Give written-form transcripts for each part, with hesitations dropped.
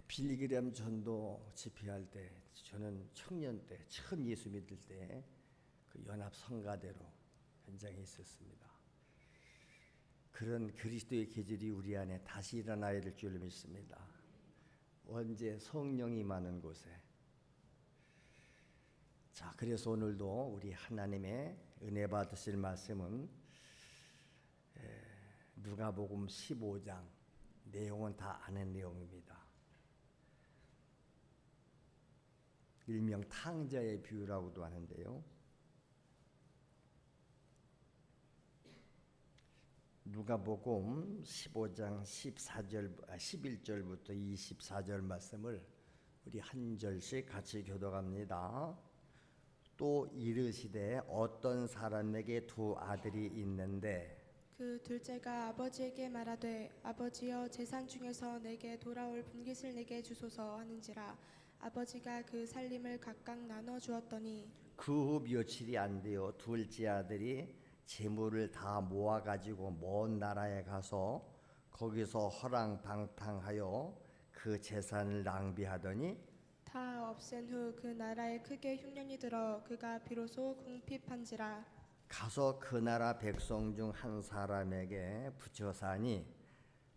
빌리그램 전도 집회할 때 저는 청년 때 처음 예수 믿을 때 그 연합 성가대로 현장에 있었습니다. 그런 그리스도의 계절이 우리 안에 다시 일어나야 될 줄 믿습니다. 언제 성령이 많은 곳에. 자, 그래서 오늘도 우리 하나님의 은혜 받으실 말씀은 누가복음 15장, 내용은 다 아는 내용입니다. 일명 탕자의 비유라고도 하는데요. 누가복음 15장 11절부터 24절 말씀을 우리 한 절씩 같이 교독합니다. 또 이르시되 어떤 사람에게 두 아들이 있는데 그 둘째가 아버지에게 말하되 아버지여 재산 중에서 내게 돌아올 분깃을 내게 주소서 하는지라 아버지가 그 살림을 각각 나눠 주었더니 그 후 며칠이 안 되어 둘째 아들이 재물을 다 모아가지고 먼 나라에 가서 거기서 허랑방탕하여 그 재산을 낭비하더니 다 없앤 후 그 나라에 크게 흉년이 들어 그가 비로소 궁핍한지라. 가서 그 나라 백성 중 한 사람에게 붙여 사니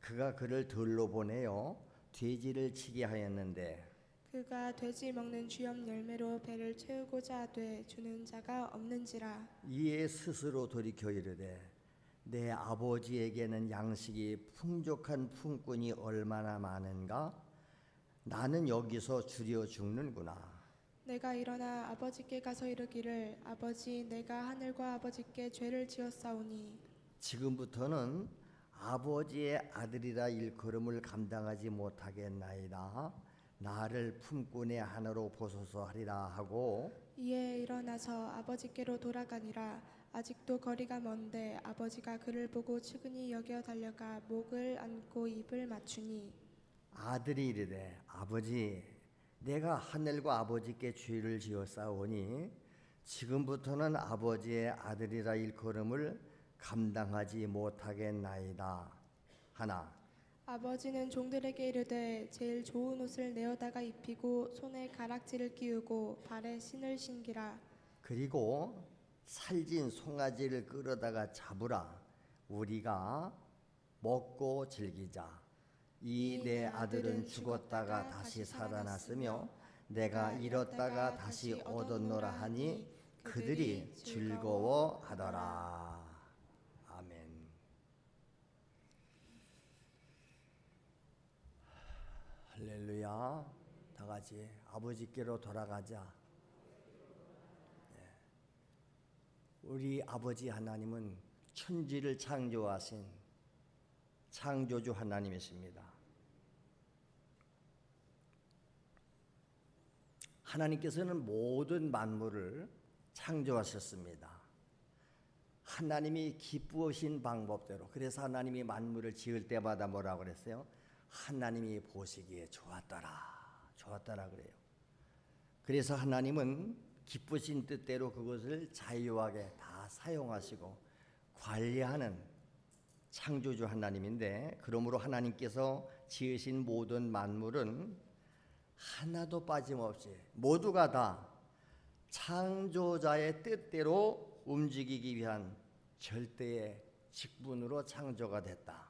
그가 그를 들로 보내어 돼지를 치게 하였는데 그가 돼지 먹는 쥐염 열매로 배를 채우고자 하되 주는 자가 없는지라. 이에 스스로 돌이켜 이르되 내 아버지에게는 양식이 풍족한 품꾼이 얼마나 많은가? 나는 여기서 주려 죽는구나. 내가 일어나 아버지께 가서 이르기를 아버지 내가 하늘과 아버지께 죄를 지었사오니 지금부터는 아버지의 아들이라 일컬음을 감당하지 못하겠나이다. 나를 품꾼의 하나로 보소서 하리라 하고 이에 일어나서 아버지께로 돌아가니라. 아직도 거리가 먼데 아버지가 그를 보고 측은히 여겨 달려가 목을 안고 입을 맞추니 아들이 이르되 아버지 내가 하늘과 아버지께 죄를 지었사오니 지금부터는 아버지의 아들이라 일컬음을 감당하지 못하겠나이다 하나 아버지는 종들에게 이르되 제일 좋은 옷을 내어다가 입히고 손에 가락지를 끼우고 발에 신을 신기라. 그리고 살진 송아지를 끌어다가 잡으라. 우리가 먹고 즐기자. 이 내 아들은 죽었다가 다시 살아났으며 내가 잃었다가 다시 얻었노라 하니 그들이 즐거워하더라. 아멘. 할렐루야. 다 같이 아버지께로 돌아가자. 우리 아버지 하나님은 천지를 창조하신 창조주 하나님이십니다. 하나님께서는 모든 만물을 창조하셨습니다. 하나님이 기쁘신 방법대로. 그래서 하나님이 만물을 지을 때마다 뭐라고 그랬어요? 하나님이 보시기에 좋았더라 그래요. 그래서 하나님은 기쁘신 뜻대로 그것을 자유하게 다 사용하시고 관리하는 창조주 하나님인데, 그러므로 하나님께서 지으신 모든 만물은 하나도 빠짐없이 모두가 다 창조자의 뜻대로 움직이기 위한 절대의 직분으로 창조가 됐다.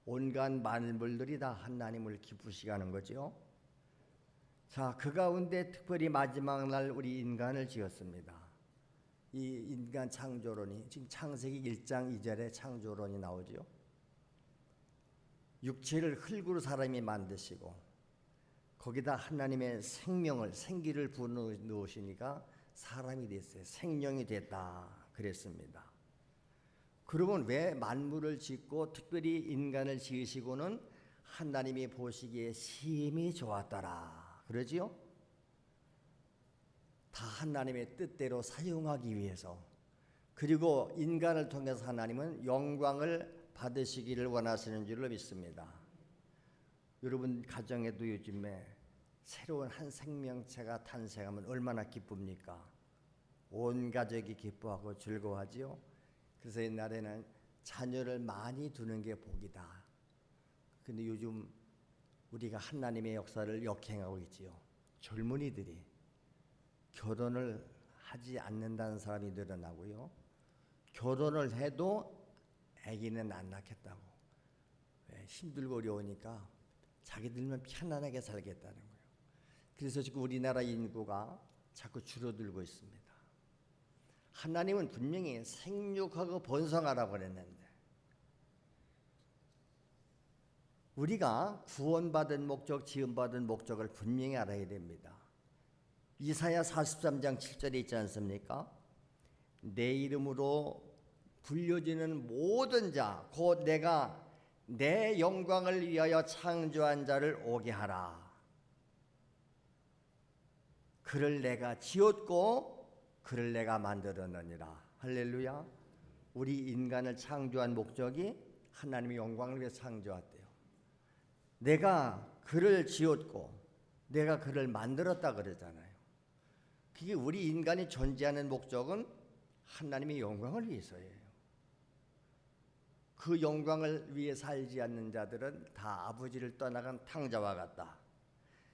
온갖 만물들이 다 하나님을 기쁘시게 하는 거죠. 자, 그 가운데 특별히 마지막 날 우리 인간을 지었습니다. 이 인간 창조론이 지금 창세기 1장 2절에 창조론이 나오죠. 육체를 흙으로 사람이 만드시고 거기다 하나님의 생명을 생기를 부어넣으시니까 사람이 됐어요. 생명이 됐다 그랬습니다. 그러면 왜 만물을 짓고 특별히 인간을 지으시고는 하나님이 보시기에 심히 좋았더라 그러지요? 다 하나님의 뜻대로 사용하기 위해서, 그리고 인간을 통해서 하나님은 영광을 받으시기를 원하시는 줄로 믿습니다. 여러분 가정에도 요즘에 새로운 한 생명체가 탄생하면 얼마나 기쁩니까? 온 가족이 기뻐하고 즐거워하지요. 그래서 옛날에는 자녀를 많이 두는 게 복이다. 근데 요즘 우리가 하나님의 역사를 역행하고 있지요. 젊은이들이 결혼을 하지 않는다는 사람이 늘어나고요. 결혼을 해도 아기는 안 낳겠다고. 힘들고 어려우니까 자기들만 편안하게 살겠다는 거예요. 그래서 지금 우리나라 인구가 자꾸 줄어들고 있습니다. 하나님은 분명히 생육하고 번성하라고 그랬는데 우리가 구원받은 목적, 지음받은 목적을 분명히 알아야 됩니다. 이사야 43장 7절에 있지 않습니까? 내 이름으로 불려지는 모든 자, 곧 내가 내 영광을 위하여 창조한 자를 오게 하라. 그를 내가 지었고 그를 내가 만들었느니라. 할렐루야. 우리 인간을 창조한 목적이 하나님의 영광을 위해 창조했대요. 내가 그를 지었고 내가 그를 만들었다 그러잖아요. 그게 우리 인간이 존재하는 목적은 하나님의 영광을 위해서예요. 그 영광을 위해 살지 않는 자들은 다 아버지를 떠나간 탕자와 같다.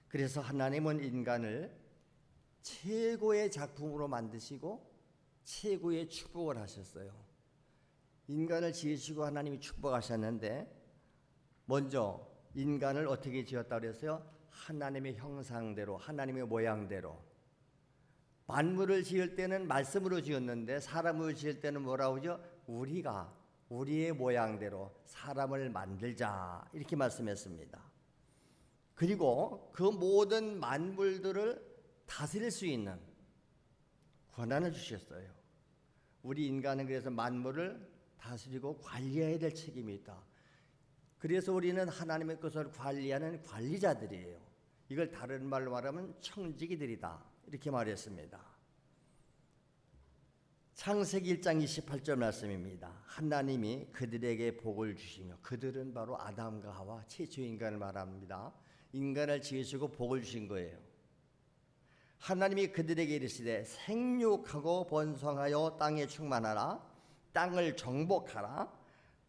그래서 하나님은 인간을 최고의 작품으로 만드시고 최고의 축복을 하셨어요. 인간을 지으시고 하나님이 축복하셨는데 먼저 인간을 어떻게 지었다고 그랬어요? 하나님의 형상대로, 하나님의 모양대로. 만물을 지을 때는 말씀으로 지었는데 사람을 지을 때는 뭐라고 하죠? 우리가 우리의 모양대로 사람을 만들자 이렇게 말씀했습니다. 그리고 그 모든 만물들을 다스릴 수 있는 권한을 주셨어요. 우리 인간은 그래서 만물을 다스리고 관리해야 될 책임이 있다. 그래서 우리는 하나님의 것을 관리하는 관리자들이에요. 이걸 다른 말로 말하면 청지기들이다 이렇게 말했습니다. 창세기 1장 28절 말씀입니다. 하나님이 그들에게 복을 주시며, 그들은 바로 아담과 하와 최초 인간을 말합니다. 인간을 지으시고 복을 주신 거예요. 하나님이 그들에게 이르시되 생육하고 번성하여 땅에 충만하라. 땅을 정복하라.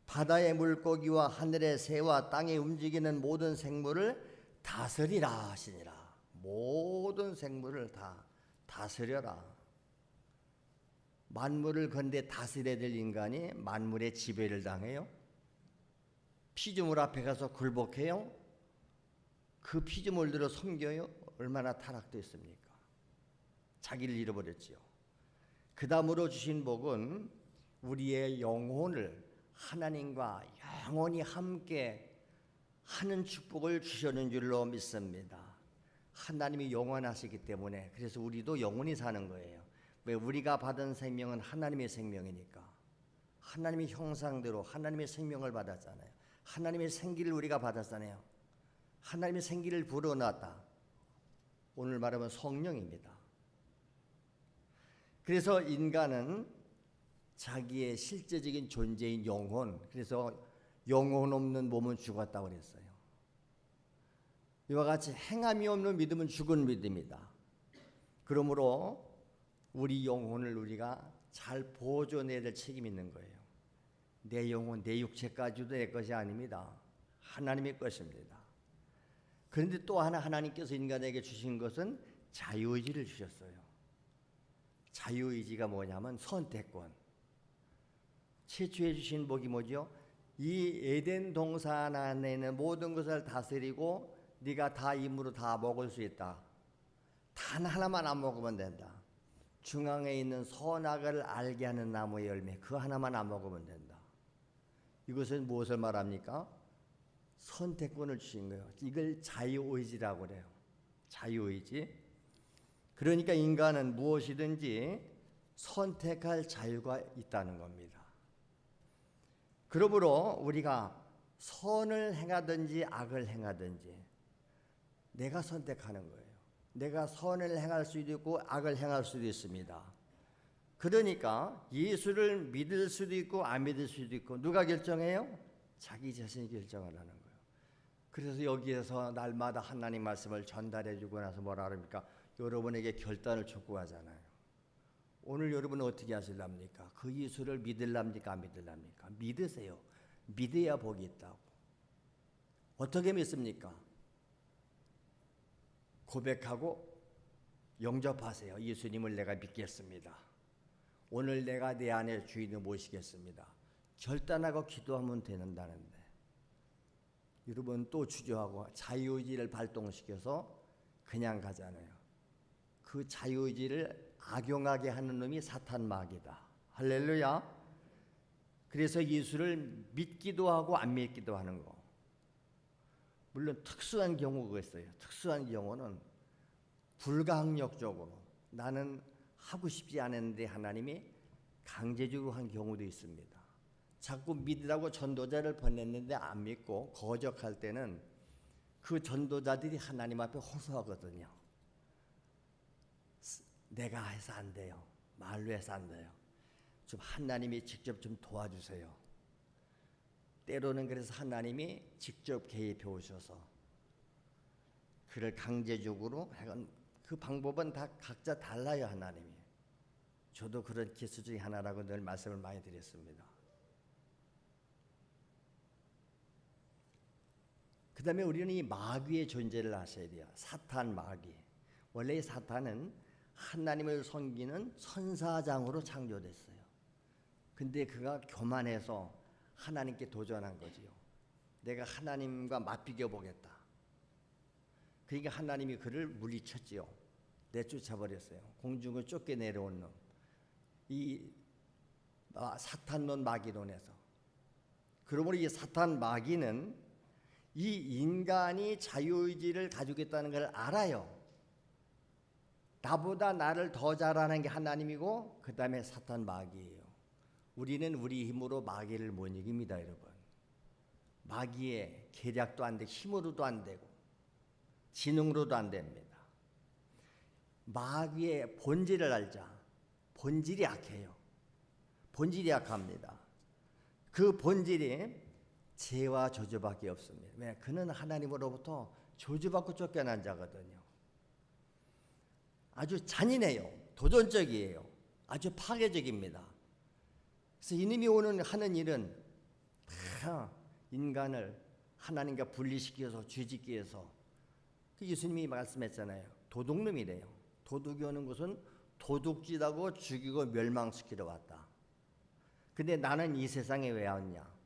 바다의 물고기와 하늘의 새와 땅에 움직이는 모든 생물을 다스리라 하시니라. 모든 생물을 다 다스려라. 만물을 건데 다스려야 될 인간이 만물의 지배를 당해요. 피조물 앞에 가서 굴복해요. 그 피조물들을 섬겨요. 얼마나 타락됐습니까? 자기를 잃어버렸지요. 그 다음으로 주신 복은 우리의 영혼을 하나님과 영원히 함께 하는 축복을 주셨는 줄로 믿습니다. 하나님이 영원하시기 때문에 그래서 우리도 영원히 사는 거예요. 왜? 우리가 받은 생명은 하나님의 생명이니까. 하나님의 형상대로 하나님의 생명을 받았잖아요. 하나님의 생기를 우리가 받았잖아요. 하나님의 생기를 불어넣었다. 오늘 말하면 성령입니다. 그래서 인간은 자기의 실제적인 존재인 영혼, 그래서 영혼 없는 몸은 죽었다고 그랬어요. 이와 같이 행함이 없는 믿음은 죽은 믿음이다. 그러므로 우리 영혼을 우리가 잘 보존해야 될 책임이 있는 거예요. 내 영혼, 내 육체까지도 내 것이 아닙니다. 하나님의 것입니다. 그런데 또 하나 하나님께서 인간에게 주신 것은 자유의지를 주셨어요. 자유의지가 뭐냐면 선택권. 최초에 주신 복이 뭐죠? 이 에덴 동산 안에 있는 모든 것을 다스리고 네가 다 입으로 다 먹을 수 있다. 단 하나만 안 먹으면 된다. 중앙에 있는 선악을 알게 하는 나무의 열매 그 하나만 안 먹으면 된다. 이것은 무엇을 말합니까? 선택권을 주신 거예요. 이걸 자유의지라고 그래요. 자유의지. 그러니까 인간은 무엇이든지 선택할 자유가 있다는 겁니다. 그러므로 우리가 선을 행하든지 악을 행하든지 내가 선택하는 거예요. 내가 선을 행할 수도 있고 악을 행할 수도 있습니다. 그러니까 예수를 믿을 수도 있고 안 믿을 수도 있고 누가 결정해요? 자기 자신이 결정을 하는 거예요. 그래서 여기에서 날마다 하나님 말씀을 전달해 주고 나서 뭐라 그럽니까? 여러분에게 결단을 촉구하잖아요. 오늘 여러분은 어떻게 하실랍니까? 그 예수를 믿을랍니까? 안 믿을랍니까? 믿으세요. 믿어야 복이 있다고. 어떻게 믿습니까? 고백하고 영접하세요. 예수님을 내가 믿겠습니다. 오늘 내가 내 안에 주인을 모시겠습니다. 결단하고 기도하면 되는다는데 여러분 또 주저하고 자유의지를 발동시켜서 그냥 가잖아요. 그 자유의지를 악용하게 하는 놈이 사탄 마귀다. 할렐루야. 그래서 예수를 믿기도 하고 안 믿기도 하는 거. 물론 특수한 경우가 있어요. 특수한 경우는 불가항력적으로 나는 하고 싶지 않은데 하나님이 강제적으로 한 경우도 있습니다. 자꾸 믿으라고 전도자를 보냈는데 안 믿고 거적할 때는 그 전도자들이 하나님 앞에 호소하거든요. 내가 해서 안 돼요. 말로 해서 안 돼요. 좀 하나님이 직접 좀 도와주세요. 때로는 그래서 하나님이 직접 개입해 오셔서 그를 강제적으로 그 방법은 다 각자 달라요. 하나님이. 저도 그런 케이스 중에 하나라고 늘 말씀을 많이 드렸습니다. 그 다음에 우리는 이 마귀의 존재를 아셔야 돼요. 사탄 마귀. 원래 이 사탄은 하나님을 섬기는 선사장으로 창조됐어요. 근데 그가 교만해서 하나님께 도전한 거지요. 내가 하나님과 맞비겨 보겠다. 그러니까 하나님이 그를 물리쳤지요. 내쫓아 버렸어요. 공중을 쫓겨 내려온 놈. 이 사탄론 마귀론에서. 그러므로 이 사탄 마귀는 이 인간이 자유의지를 가지고 있다는 걸 알아요. 나보다 나를 더 잘하는 게 하나님이고 그 다음에 사탄 마귀예요. 우리는 우리 힘으로 마귀를 못 이깁니다. 여러분. 마귀의 계략도 안 되고 힘으로도 안 되고 지능으로도 안 됩니다. 마귀의 본질을 알자. 본질이 약해요. 본질이 약합니다. 그 본질이 죄와 저주밖에 없습니다. 왜? 그는 하나님으로부터 저주받고 쫓겨난 자거든요. 아주 잔인해요. 도전적이에요. 아주 파괴적입니다. 그래서 이놈이 하는 일은 다 인간을 하나님과 분리시켜서 죄짓기 위해서 예수님이 말씀했잖아요. 도둑놈이래요. 도둑이 오는 것은 도둑질하고 죽이고 멸망시키러 왔다. 근데 나는 이 세상에 왜 왔냐?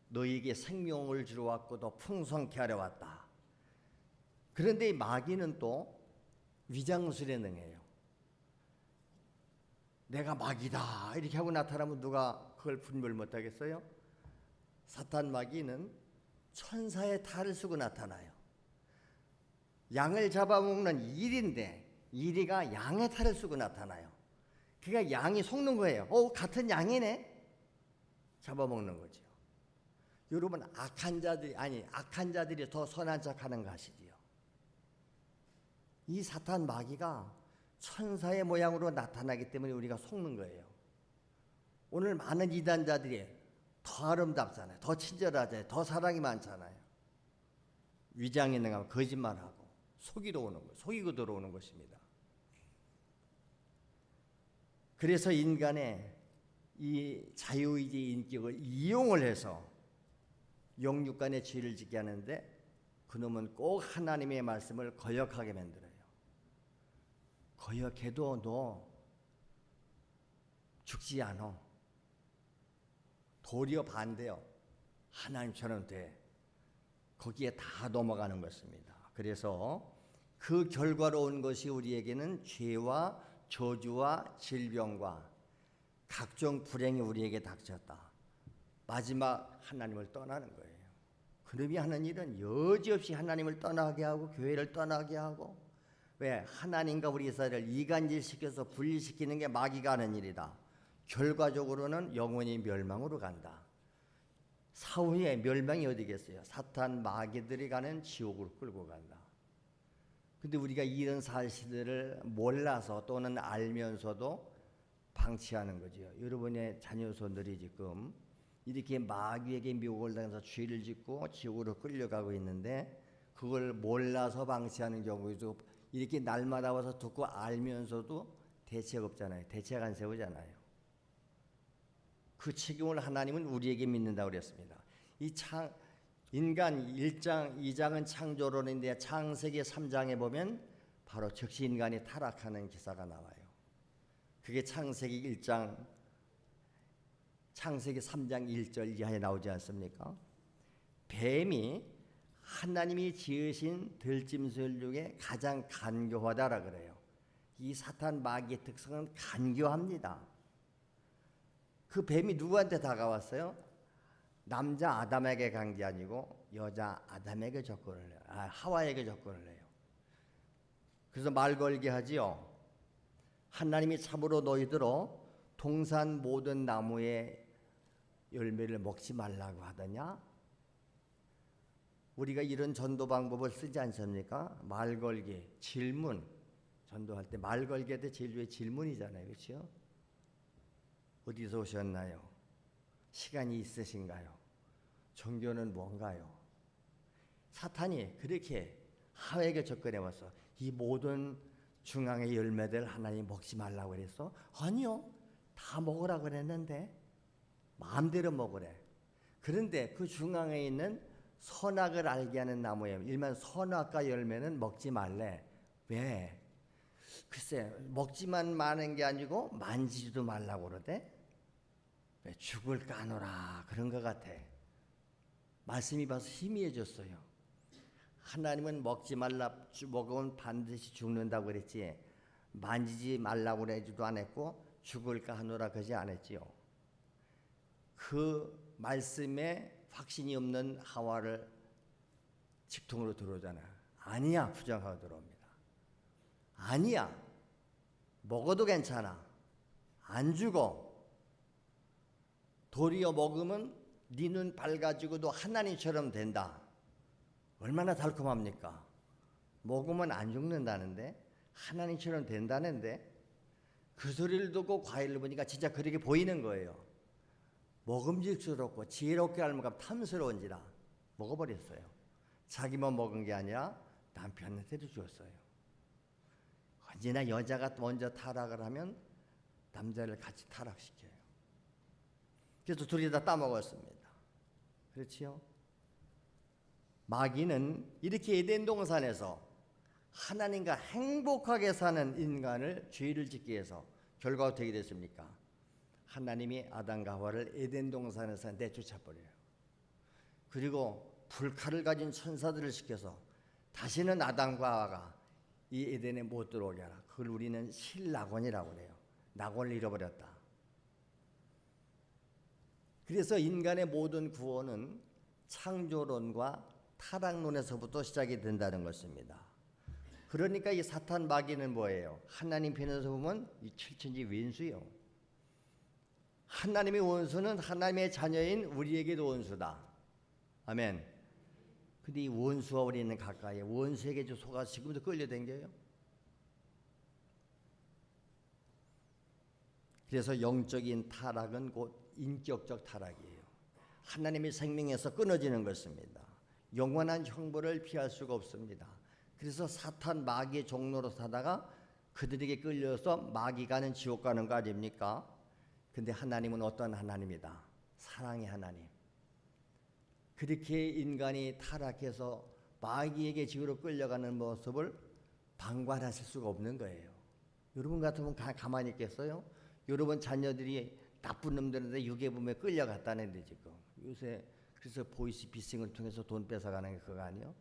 너에게 생명을 주러 왔고 더 풍성케 하려 왔다. 그런데 이 마귀는 또 위장술에 능해요. 내가 마귀다 이렇게 하고 나타나면 누가 그걸 분별 못하겠어요? 사탄 마귀는 천사의 탈을 쓰고 나타나요. 양을 잡아먹는 이리인데 이리가 양의 탈을 쓰고 나타나요. 그러니까 양이 속는 거예요. 같은 양이네. 잡아먹는 거죠. 여러분 악한 자들이 더 선한 척하는 거 아시지요? 이 사탄 마귀가 천사의 모양으로 나타나기 때문에 우리가 속는 거예요. 오늘 많은 이단자들이 더 아름답잖아요. 더 친절하잖아요. 더 사랑이 많잖아요. 위장이 능하면 거짓말하고 속이러 오는 거, 속이고 들어오는 것입니다. 그래서 인간의 이 자유의지 인격을 이용을 해서 영육간의 죄를 짓게 하는데 그놈은 꼭 하나님의 말씀을 거역하게 만들어요. 거역해도 너 죽지 않아. 도리어 반대요. 하나님처럼 돼. 거기에 다 넘어가는 것입니다. 그래서 그 결과로 온 것이 우리에게는 죄와 저주와 질병과 각종 불행이 우리에게 닥쳤다. 마지막 하나님을 떠나는 거예요. 그놈이 하는 일은 여지없이 하나님을 떠나게 하고 교회를 떠나게 하고 왜? 하나님과 우리 이스라엘을 이간질시켜서 분리시키는 게 마귀가 하는 일이다. 결과적으로는 영원히 멸망으로 간다. 사후에 멸망이 어디겠어요? 사탄 마귀들이 가는 지옥으로 끌고 간다. 근데 우리가 이런 사실들을 몰라서 또는 알면서도 방치하는 거죠. 여러분의 자녀손들이 지금 이렇게 마귀에게 미혹을 당해서 죄를 짓고 지옥으로 끌려가고 있는데 그걸 몰라서 방치하는 경우에도 이렇게 날마다 와서 듣고 알면서도 대책 없잖아요. 대책 안 세우잖아요. 그 책임을 하나님은 우리에게 믿는다고 그랬습니다. 인간 1장, 2장은 창조론인데 창세기 3장에 보면 바로 즉시 인간이 타락하는 기사가 나와요. 그게 창세기 1장, 창세기 3장 1절 이하에 나오지 않습니까? 뱀이 하나님이 지으신 들짐승 중에 가장 간교하다라 그래요. 이 사탄 마귀의 특성은 간교합니다. 그 뱀이 누구한테 다가왔어요? 남자 아담에게 간 게 아니고 여자 아담에게 접근을 해요. 하와에게 접근을 해요. 그래서 말 걸게 하지요. 하나님이 참으로 너희들어 동산 모든 나무의 열매를 먹지 말라고 하더냐? 우리가 이런 전도 방법을 쓰지 않습니까? 말 걸기, 질문. 전도할 때 말 걸기 할 때 제일 중요한 질문이잖아요. 그렇죠? 어디서 오셨나요? 시간이 있으신가요? 종교는 뭔가요? 사탄이 그렇게 하와에게 접근해 왔어. 이 모든 중앙의 열매들 하나님 먹지 말라고 그랬어? 아니요. 다 먹으라고 그랬는데 마음대로 먹으래. 그런데 그 중앙에 있는 선악을 알게 하는 나무에 일반 선악과 열매는 먹지 말래. 왜? 글쎄 먹지만 마는 게 아니고 만지지도 말라고 그러대. 왜? 죽을 까노라 그런 것 같아. 말씀이 봐서 희미해졌어요. 하나님은 먹지 말라, 먹으면 반드시 죽는다고 그랬지 만지지 말라고 그러지도 않았고 죽을까 하노라 그러지 않았지요. 그 말씀에 확신이 없는 하와를 직통으로 들어오잖아. 아니야 부정하고 들어옵니다. 아니야 먹어도 괜찮아. 안 죽어. 도리어 먹으면 네 눈 밝아지고도 하나님처럼 된다. 얼마나 달콤합니까? 먹으면 안 죽는다는데 하나님처럼 된다는데 그 소리를 듣고 과일을 보니까 진짜 그렇게 보이는 거예요. 먹음직스럽고 지혜롭게 알면 탐스러운지라 먹어버렸어요. 자기만 먹은 게 아니라 남편한테도 주었어요. 언제나 여자가 먼저 타락을 하면 남자를 같이 타락시켜요. 그래서 둘이 다 따먹었습니다. 그렇지요? 마귀는 이렇게 에덴 동산에서 하나님과 행복하게 사는 인간을 죄를 짓기 위해서 결과가 어떻게 됐습니까? 하나님이 아담과 하와를 에덴 동산에서 내쫓아버려요. 그리고 불칼을 가진 천사들을 시켜서 다시는 아담과 하와가 이 에덴에 못 들어오게 하라. 그걸 우리는 실낙원이라고 해요. 낙원을 잃어버렸다. 그래서 인간의 모든 구원은 창조론과 타락론에서부터 시작이 된다는 것입니다. 그러니까 이 사탄 마귀는 뭐예요? 하나님 편에서 보면 이 칠천지 왼수요. 하나님의 원수는 하나님의 자녀인 우리에게도 원수다. 아멘. 근데 이 원수와 우리는 가까이 원수에게 속아서 지금도 끌려다녀요. 그래서 영적인 타락은 곧 인격적 타락이에요. 하나님의 생명에서 끊어지는 것입니다. 영원한 형벌을 피할 수가 없습니다. 그래서 사탄 마귀의 종로로 사다가 그들에게 끌려서 마귀 가는 지옥 가는 거 아닙니까? 근데 하나님은 어떤 하나님이다? 사랑의 하나님. 그렇게 인간이 타락해서 마귀에게 지옥으로 끌려가는 모습을 방관하실 수가 없는 거예요. 여러분 같으면 가만히 있겠어요? 여러분 자녀들이 나쁜 놈들인데 유괴범에 끌려갔다는데 지금 요새 그래서 보이스피싱을 통해서 돈 뺏어가는 게 그거 아니에요?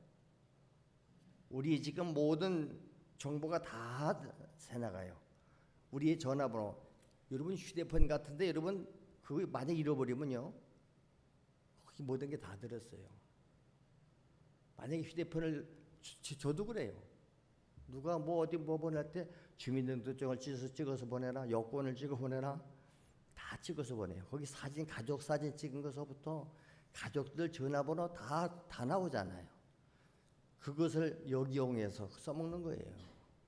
우리 지금 모든 정보가 다 새나가요. 우리의 전화번호, 여러분 휴대폰 같은데 여러분 그거 만약 잃어버리면요, 거기 모든 게 다 들었어요. 만약에 휴대폰을 저도 그래요. 누가 뭐 어디 뭐 보낼 때 주민등록증을 찍어서 보내라, 여권을 찍어 보내라, 다 찍어서 보내요. 거기 사진, 가족 사진 찍은 것서부터 가족들 전화번호 다 나오잖아요. 그것을 역이용해서 써먹는 거예요.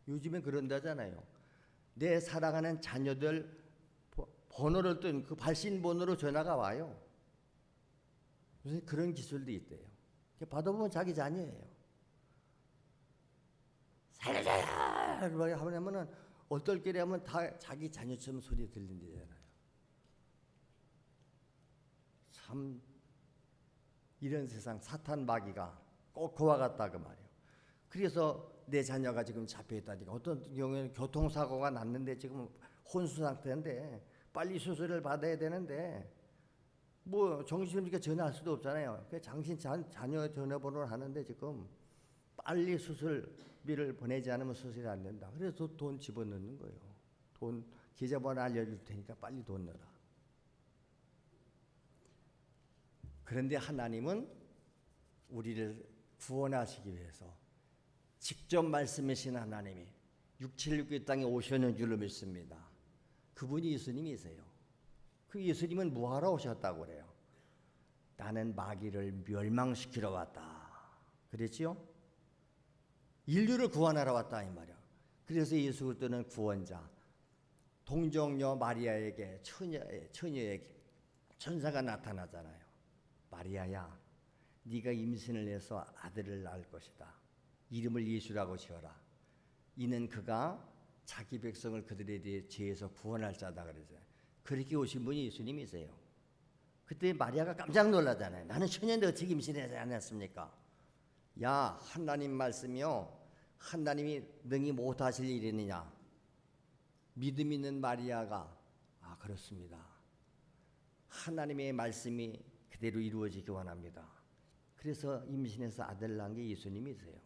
요즘엔 그런다잖아요. 내 사랑하는 자녀들 번호를 뜬 그 발신번호로 전화가 와요. 무슨 그런 기술도 있대요. 받아보면 자기 자녀예요. 살려줘요! 하면은 어떨 하면 다 자기 자녀처럼 소리 들린대잖아요. 참 이런 세상 사탄 마귀가 꼭 그와 같다 그 말이에요. 그래서 내 자녀가 지금 잡혀있다니까. 어떤 경우에는 교통사고가 났는데 지금 혼수 상태인데 빨리 수술을 받아야 되는데 뭐 정신이니까 전화할 수도 없잖아요. 그 당신 자녀 전화번호를 하는데 지금 빨리 수술비를 보내지 않으면 수술이 안 된다. 그래서 돈 집어넣는 거예요. 돈 계좌번호 알려줄 테니까 빨리 돈 넣어라. 그런데 하나님은 우리를 구원하시기 위해서 직접 말씀하신 하나님이 676교 땅에 오셨는 줄로 믿습니다. 그분이 예수님이세요. 그 예수님은 뭐하러 오셨다고 그래요? 나는 마귀를 멸망시키러 왔다. 그랬지요? 인류를 구원하러 왔다 이 말이야. 그래서 예수 그리스도는 구원자. 동정녀 마리아에게 처녀에게 천사가 나타나잖아요. 마리아야, 네가 임신을 해서 아들을 낳을 것이다. 이름을 예수라고 지어라. 이는 그가 자기 백성을 그들에 대해 죄에서 구원할 자다 그러죠. 그렇게 오신 분이 예수님이세요. 그때 마리아가 깜짝 놀라잖아요. 나는 처녀인데 어떻게 임신하지 않았습니까? 야, 하나님 말씀이요, 하나님이 능히 못하실 일이느냐? 믿음 있는 마리아가 그렇습니다. 하나님의 말씀이 그대로 이루어지기 원합니다. 그래서 임신해서 아들 낳은 게 예수님이세요.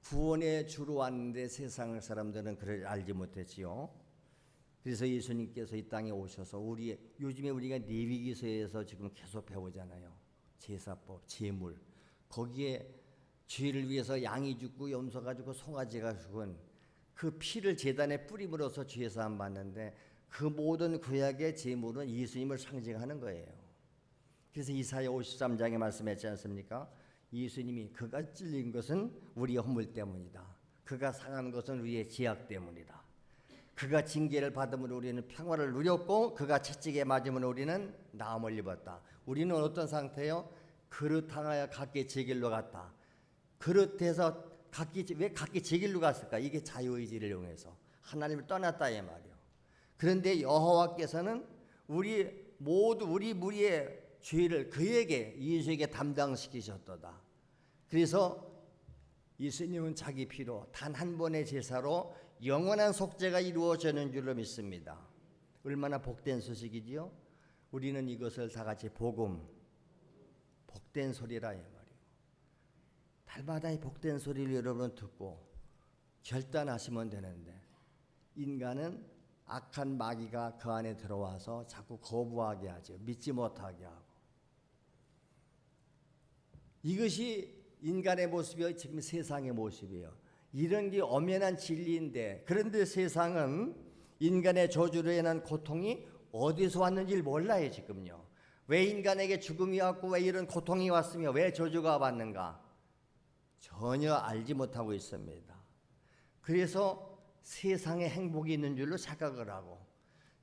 구원의 주로 왔는데 세상의 사람들은 그를 알지 못했지요. 그래서 예수님께서 이 땅에 오셔서 요즘에 우리가 레위기서에서 지금 계속 배우잖아요. 제사법, 제물. 거기에 죄를 위해서 양이 죽고 염소가 죽고 송아지가 죽은 그 피를 제단에 뿌림으로써 죄 사함 받는데 그 모든 구약의 제물은 예수님을 상징하는 거예요. 그래서 이사야 53장에 말씀했지 않습니까? 예수님이 그가 찔린 것은 우리의 허물 때문이다. 그가 상한 것은 우리의 죄악 때문이다. 그가 징계를 받음으로 우리는 평화를 누렸고 그가 채찍에 맞음으로 우리는 나음을 입었다. 우리는 어떤 상태요? 그릇 향하여 각기 제 길로 갔다. 그릇에서 왜 각기 제 길로 갔을까? 이게 자유의지를 이용해서 하나님을 떠났다 이 말이요. 그런데 여호와께서는 우리 무리의 죄를 그에게 예수에게 담당시키셨도다. 그래서 예수님은 자기 피로 단 한 번의 제사로 영원한 속죄가 이루어지는 줄로 믿습니다. 얼마나 복된 소식이지요? 우리는 이것을 다 같이 복된 소리라 이 말이에요. 달마다 이 복된 소리를 여러분 듣고 결단하시면 되는데 인간은 악한 마귀가 그 안에 들어와서 자꾸 거부하게 하죠. 믿지 못하게 하고. 이것이 인간의 모습이요, 지금 세상의 모습이에요. 이런 게 엄연한 진리인데, 그런데 세상은 인간의 저주로 인한 고통이 어디서 왔는지 몰라요. 지금요. 왜 인간에게 죽음이 왔고 왜 이런 고통이 왔으며 왜 저주가 왔는가 전혀 알지 못하고 있습니다. 그래서 세상에 행복이 있는 줄로 착각을 하고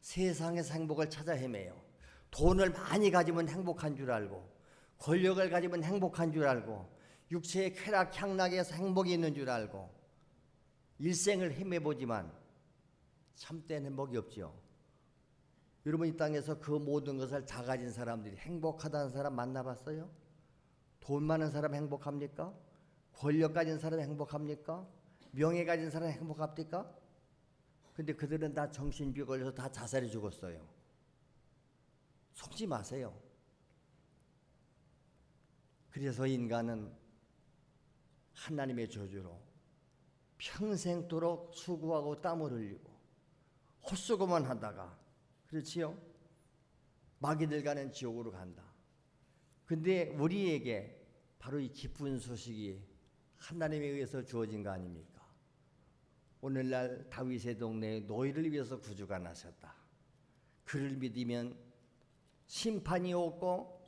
세상에서 행복을 찾아 헤매요. 돈을 많이 가지면 행복한 줄 알고 권력을 가지면 행복한 줄 알고 육체의 쾌락 향락에서 행복이 있는 줄 알고 일생을 헤매보지만 참된 행복이 없죠. 여러분 이 땅에서 그 모든 것을 다 가진 사람들이 행복하다는 사람 만나봤어요? 돈 많은 사람 행복합니까? 권력 가진 사람 행복합니까? 명예 가진 사람 행복합니까? 근데 그들은 다 정신병 걸려서 다 자살해 죽었어요. 속지 마세요. 그래서 인간은 하나님의 저주로 평생도록 수고하고 땀을 흘리고 헛수고만 하다가 그렇지요? 마귀들 가는 지옥으로 간다. 근데 우리에게 바로 이 기쁜 소식이 하나님에 의해서 주어진 거 아닙니까? 오늘날 다윗의 동네에 너희를 위해서 구주가 나셨다. 그를 믿으면 심판이 없고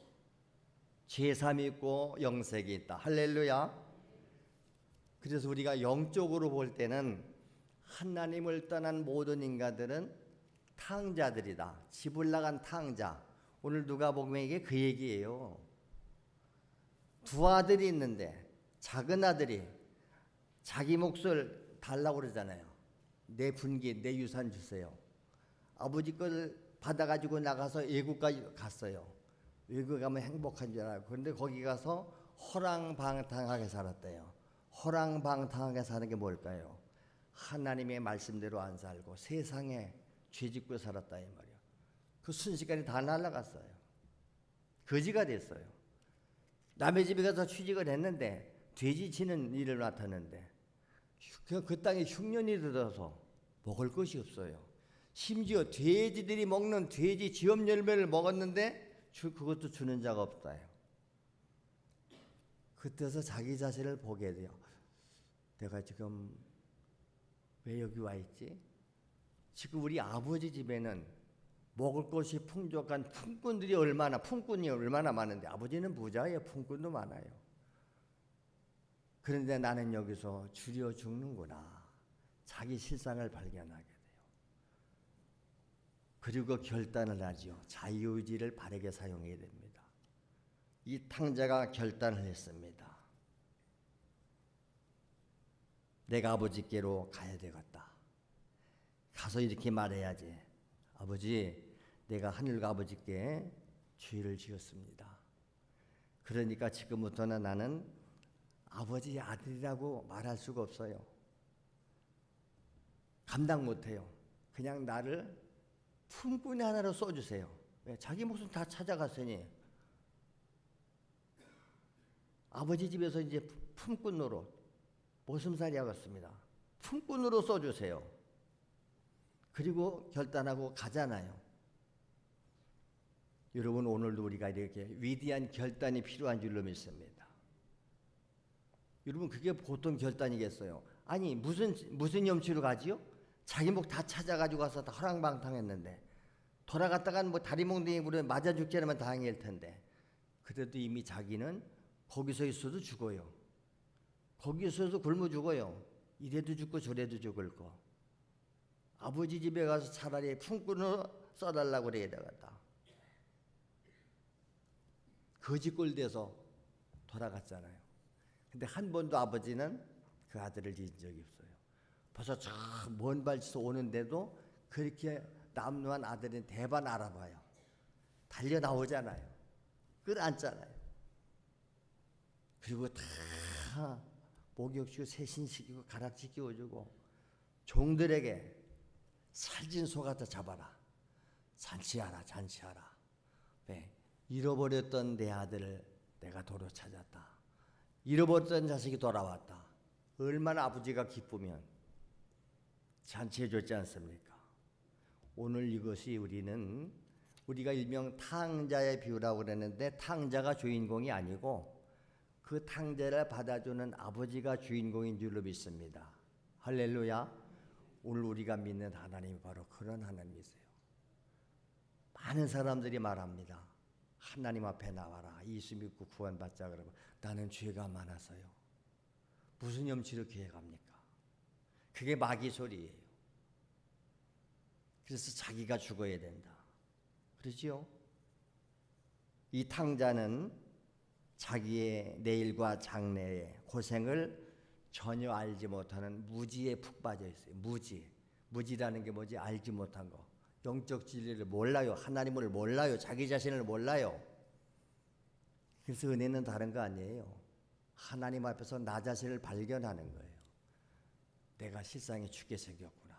제삼이 있고 영생이 있다. 할렐루야. 그래서 우리가 영적으로 볼 때는 하나님을 떠난 모든 인간들은 탕자들이다. 집을 나간 탕자. 오늘 누가복음에 그 얘기예요. 두 아들이 있는데 작은 아들이 자기 몫을 달라고 그러잖아요. 내 분기, 내 유산 주세요. 아버지 걸 받아가지고 나가서 애국까지 갔어요. 외국 가면 행복한 줄 알고. 그런데 거기 가서 허랑방탕하게 살았대요. 허랑방탕하게 사는 게 뭘까요? 하나님의 말씀대로 안 살고 세상에 죄짓고 살았다 이 말이에요. 그 순식간에 다 날아갔어요. 거지가 됐어요. 남의 집에 가서 취직을 했는데 돼지 치는 일을 맡았는데 그 땅에 흉년이 들어서 먹을 것이 없어요. 심지어 돼지들이 먹는 돼지 지엄 열매를 먹었는데 그것도 주는 자가 없다요. 그때서 자기 자신을 보게 돼요. 내가 지금 왜 여기 와 있지? 지금 우리 아버지 집에는 먹을 것이 풍족한 품꾼이 얼마나 많은데 아버지는 부자예요. 품꾼도 많아요. 그런데 나는 여기서 줄여 죽는구나. 자기 실상을 발견하게 돼요. 그리고 결단을 하지요. 자유의지를 바르게 사용해야 됩니다. 이 탕자가 결단을 했습니다. 내가 아버지께로 가야 되겠다. 가서 이렇게 말해야지. 아버지, 내가 하늘과 아버지께 죄를 지었습니다. 그러니까 지금부터는 나는 아버지의 아들이라고 말할 수가 없어요. 감당 못해요. 그냥 나를 품꾼 하나로 써주세요. 왜? 자기 목숨 다 찾아갔으니 아버지 집에서 이제 품꾼 노릇 모슴살이 하겠습니다. 품꾼으로 써주세요. 그리고 결단하고 가잖아요. 여러분, 오늘도 우리가 이렇게 위대한 결단이 필요한 줄로 믿습니다. 여러분, 그게 보통 결단이겠어요? 아니, 무슨 염치로 가지요? 자기 목 다 찾아가지고 가서 다 허랑방탕했는데 돌아갔다간 뭐 다리몽둥이 물에 맞아 죽지 않으면 다행일 텐데 그래도 이미 자기는 거기서 있어도 죽어요. 거기서도 굶어 죽어요. 이래도 죽고 저래도 죽을 거. 아버지 집에 가서 차라리 품꾼으로 써달라고 그래야 되겠다. 거지꼴 돼서 돌아갔잖아요. 근데 한 번도 아버지는 그 아들을 잊은 적이 없어요. 벌써 저 먼 발치서 오는데도 그렇게 남루한 아들은 대반 알아봐요. 달려 나오잖아요. 끌어안잖아요. 그리고 다 목욕시키고 세신시키고 가락지 끼워주고 종들에게 살진 소 같아 잡아라. 잔치하라 잔치하라. 네. 잃어버렸던 내 아들을 내가 도로 찾았다. 잃어버렸던 자식이 돌아왔다. 얼마나 아버지가 기쁘면 잔치해 줬지 않습니까? 오늘 이것이 우리가 일명 탕자의 비유라고 그랬는데 탕자가 주인공이 아니고 그 탕자를 받아주는 아버지가 주인공인 줄로 믿습니다. 할렐루야. 오늘 우리가 믿는 하나님이 바로 그런 하나님이세요. 많은 사람들이 말합니다. 하나님 앞에 나와라. 예수 믿고 구원받자 그러고 나는 죄가 많아서요. 무슨 염치로 교회 갑니까? 그게 마귀 소리예요. 그래서 자기가 죽어야 된다. 그렇지요? 이 탕자는 자기의 내일과 장래의 고생을 전혀 알지 못하는 무지에 푹 빠져 있어요. 무지라는 게 뭐지? 알지 못한 거. 영적 진리를 몰라요. 하나님을 몰라요. 자기 자신을 몰라요. 그래서 은혜는 다른 거 아니에요. 하나님 앞에서 나 자신을 발견하는 거예요. 내가 실상에 죽게 생겼구나.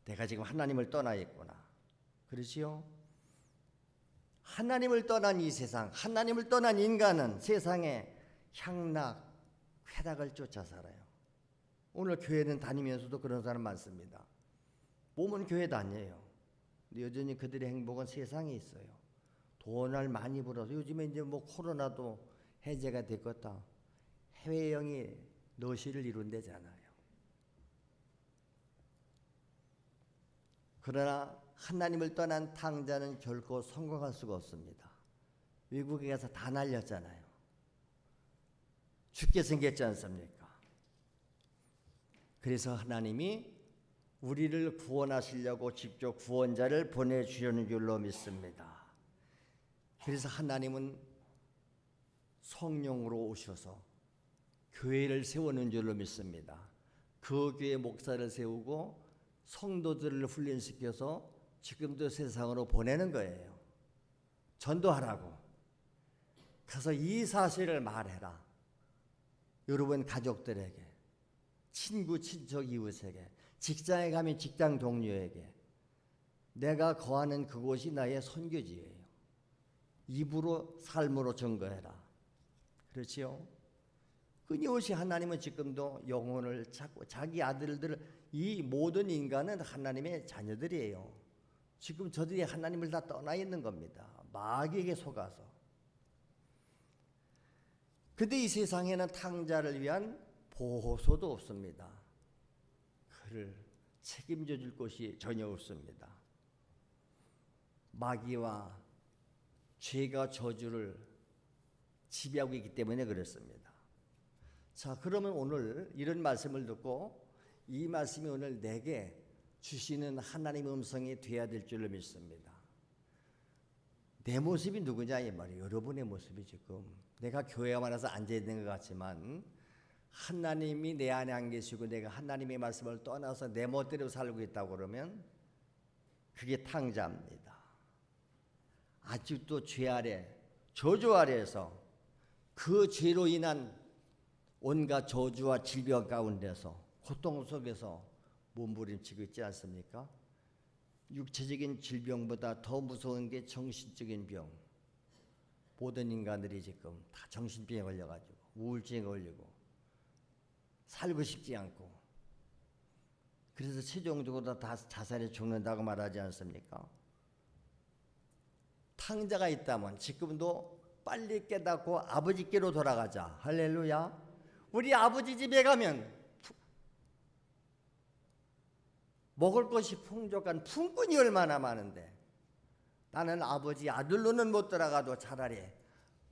내가 지금 하나님을 떠나 있구나. 그렇지요? 하나님을 떠난 이 세상, 하나님을 떠난 인간은 세상에 향락, 쾌락을 쫓아 살아요. 오늘 교회는 다니면서도 그런 사람 많습니다. 몸은 교회 다녀요. 근데 여전히 그들의 행복은 세상에 있어요. 돈을 많이 벌어서 요즘에 이제 뭐 코로나도 해제가 됐겠다. 해외여행이 너시를 이룬대잖아요. 그러나 하나님을 떠난 탕자는 결코 성공할 수가 없습니다. 외국에 가서 다 날렸잖아요. 죽게 생겼지 않습니까? 그래서 하나님이 우리를 구원하시려고 직접 구원자를 보내주려는 줄로 믿습니다. 그래서 하나님은 성령으로 오셔서 교회를 세우는 줄로 믿습니다. 그 교회 목사를 세우고 성도들을 훈련시켜서 지금도 세상으로 보내는 거예요. 전도하라고. 가서 이 사실을 말해라. 여러분 가족들에게, 친구, 친척, 이웃에게, 직장에 가면 직장 동료에게 내가 거하는 그곳이 나의 선교지예요. 입으로 삶으로 증거해라. 그렇지요? 끊임없이 하나님은 지금도 영혼을 찾고 자기 아들들, 이 모든 인간은 하나님의 자녀들이에요. 지금 저들이 하나님을 다 떠나 있는 겁니다. 마귀에게 속아서. 근데 이 세상에는 탕자를 위한 보호소도 없습니다. 그를 책임져 줄 곳이 전혀 없습니다. 마귀와 죄가 저주를 지배하고 있기 때문에 그렇습니다. 자, 그러면 오늘 이런 말씀을 듣고 이 말씀이 오늘 내게 주시는 하나님의 음성이 되어야 될 줄로 믿습니다. 내 모습이 누구냐 이 말이에요. 여러분의 모습이 지금 내가 교회에 와서 앉아있는 것 같지만 하나님이 내 안에 안 계시고 내가 하나님의 말씀을 떠나서 내 멋대로 살고 있다고 그러면 그게 탕자입니다. 아직도 죄 아래, 저주 아래에서 그 죄로 인한 온갖 저주와 질병 가운데서 고통 속에서 몸부림치고 있지 않습니까? 육체적인 질병보다 더 무서운 게 정신적인 병. 모든 인간들이 지금 다 정신병에 걸려가지고 우울증에 걸리고 살고 싶지 않고 그래서 최종적으로 다 자살해 죽는다고 말하지 않습니까? 탕자가 있다면 지금도 빨리 깨닫고 아버지께로 돌아가자. 할렐루야. 우리 아버지 집에 가면 먹을 것이 풍족한 품꾼이 얼마나 많은데 나는 아버지 아들로는 못 들어가도 차라리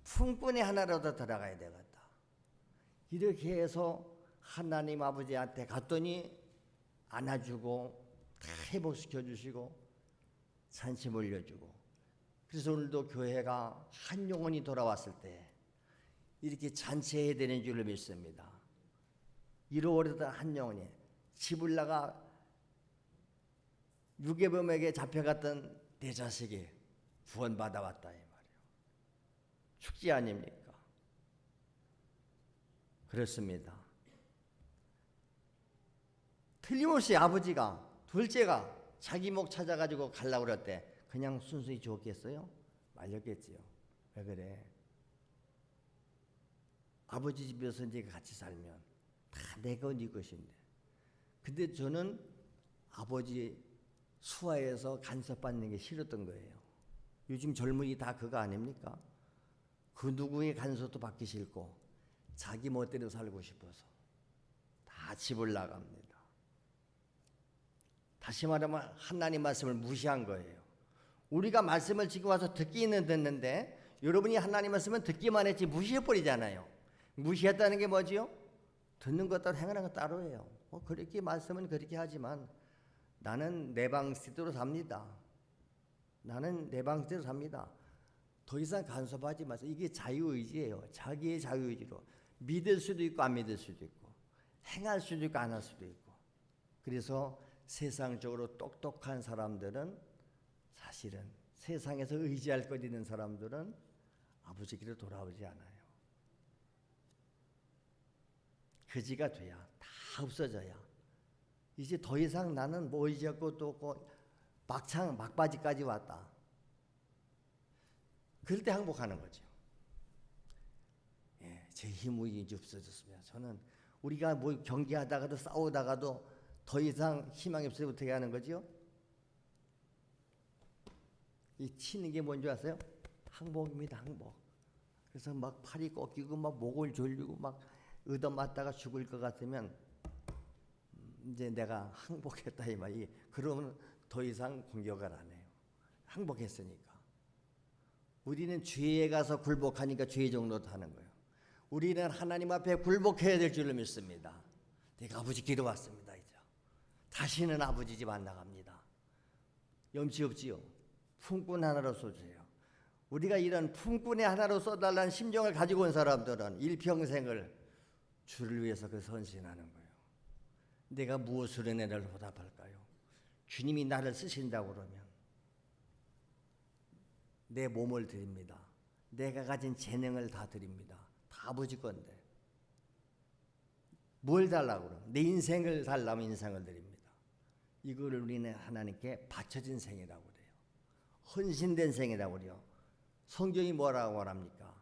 품꾼이 하나라도 들어가야 되겠다. 이렇게 해서 하나님 아버지한테 갔더니 안아주고 다 회복시켜 주시고 잔치 몰려주고 그래서 오늘도 교회가 한 영혼이 돌아왔을 때 이렇게 잔치해야 되는 줄을 믿습니다. 잃어버렸던 한 영혼이 집을 나가 유괴범에게 잡혀갔던 내 자식이 구원받아 왔다 이 말이에요. 축제 아닙니까? 그렇습니다. 틀림없이 아버지가 둘째가 자기 목 찾아가지고 가려고 그럴 때 그냥 순순히 죽었겠어요? 말렸겠지요. 왜 그래? 아버지 집에서 이제 같이 살면 다 내가 네 것인데. 근데 저는 아버지 수하에서 간섭받는 게 싫었던 거예요. 요즘 젊은이 다 그거 아닙니까? 그 누구의 간섭도 받기 싫고 자기 멋대로 살고 싶어서 다 집을 나갑니다. 다시 말하면 하나님 말씀을 무시한 거예요. 우리가 말씀을 지금 와서 듣기는 듣는데 여러분이 하나님 말씀은 듣기만 했지 무시해버리잖아요. 무시했다는 게 뭐지요? 듣는 것 따로 행하는 것 따로예요. 그렇게 말씀은 그렇게 하지만 나는 내 방식대로 삽니다. 나는 내 방식대로 삽니다. 더 이상 간섭하지 마세요. 이게 자유의지예요. 자기의 자유의지로 믿을 수도 있고 안 믿을 수도 있고 행할 수도 있고 안 할 수도 있고. 그래서 세상적으로 똑똑한 사람들은 사실은 세상에서 의지할 것 있는 사람들은 아버지께로 돌아오지 않아요. 거지가 돼야 다 없어져야 이제 더 이상 나는 뭐 의지할 것도 없고 막바지까지 왔다. 그럴 때 항복하는 거죠. 예, 제 힘이 이제 없어졌습니다. 저는 우리가 뭐 경기하다가도 싸우다가도 더 이상 희망이 없어서 어떻게 하는 거죠? 이 치는 게 뭔지 아세요? 항복입니다. 항복. 그래서 막 팔이 꺾이고 막 목을 졸리고 막 얻어맞다가 죽을 것 같으면 이제 내가 항복했다 이 말이. 그러면 더 이상 공격을 안 해요. 항복했으니까. 우리는 죄에 가서 굴복하니까 죄의 정도도 하는 거예요. 우리는 하나님 앞에 굴복해야 될 줄로 믿습니다. 내가 아버지 기도 왔습니다. 이제 다시는 아버지 집 안 나갑니다. 염치 없지요. 품꾼 하나로 써주세요. 우리가 이런 품꾼의 하나로 써달라는 심정을 가지고 온 사람들은 일평생을 주를 위해서 그 헌신하는 거예요. 내가 무엇으로 내를 보답할까요? 주님이 나를 쓰신다고 그러면 내 몸을 드립니다. 내가 가진 재능을 다 드립니다. 다 아버지 건데. 뭘 달라고 그러면 내 인생을 달라면 인생을 드립니다. 이거를 우리는 하나님께 바쳐진 생이라고 그래요. 헌신된 생이라고 그래요. 성경이 뭐라고 말합니까?